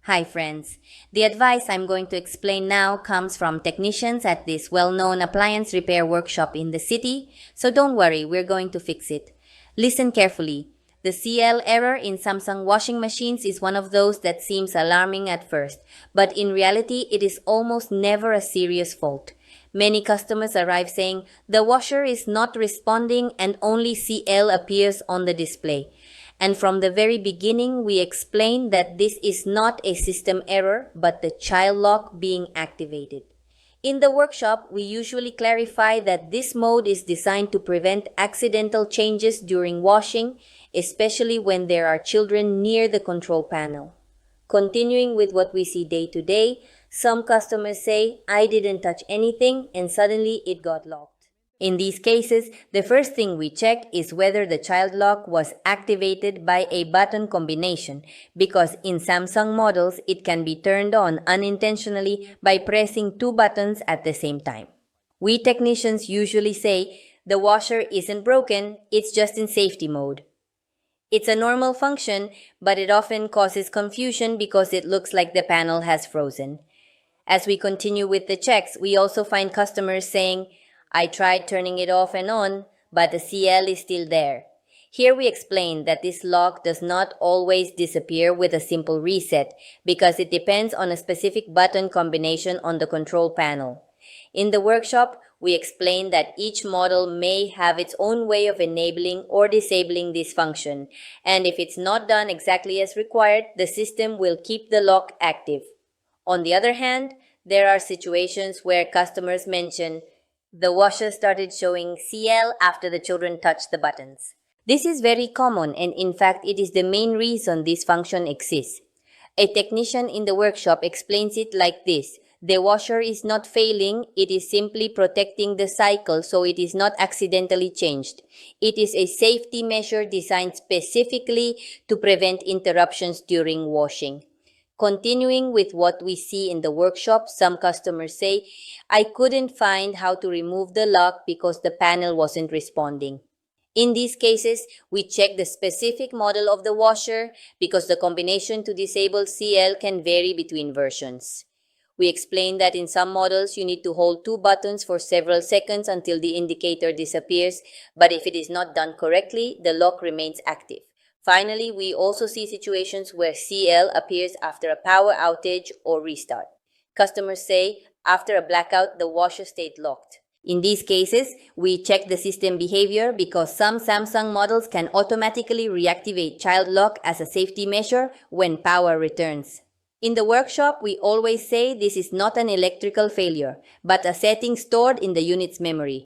Hi friends. The advice I'm going to explain now comes from technicians at this well-known appliance repair workshop in the city, so don't worry, we're going to fix it. Listen carefully. The CL error in Samsung washing machines is one of those that seems alarming at first, but in reality it is almost never a serious fault. Many customers arrive saying the washer is not responding and only CL appears on the display. And from the very beginning, we explained that this is not a system error, but the child lock being activated. In the workshop, we usually clarify that this mode is designed to prevent accidental changes during washing, especially when there are children near the control panel. Continuing with what we see day to day, some customers say, "I didn't touch anything," and suddenly it got locked. In these cases, the first thing we check is whether the child lock was activated by a button combination, because in Samsung models, it can be turned on unintentionally by pressing two buttons at the same time. We technicians usually say, the washer isn't broken, it's just in safety mode. It's a normal function, but it often causes confusion because it looks like the panel has frozen. As we continue with the checks, we also find customers saying, "I tried turning it off and on, but the CL is still there." Here we explain that this lock does not always disappear with a simple reset because it depends on a specific button combination on the control panel. In the workshop, we explain that each model may have its own way of enabling or disabling this function, and if it's not done exactly as required, the system will keep the lock active. On the other hand, there are situations where customers mention, "The washer started showing CL after the children touched the buttons." This is very common, and in fact it is the main reason this function exists. A technician in the workshop explains it like this: the washer is not failing, it is simply protecting the cycle so it is not accidentally changed. It is a safety measure designed specifically to prevent interruptions during washing. Continuing with what we see in the workshop, some customers say, "I couldn't find how to remove the lock because the panel wasn't responding." In these cases, we check the specific model of the washer because the combination to disable CL can vary between versions. We explain that in some models, you need to hold two buttons for several seconds until the indicator disappears, but if it is not done correctly, the lock remains active. Finally, we also see situations where CL appears after a power outage or restart. Customers say, after a blackout, the washer stayed locked. In these cases, we check the system behavior because some Samsung models can automatically reactivate child lock as a safety measure when power returns. In the workshop, we always say this is not an electrical failure, but a setting stored in the unit's memory.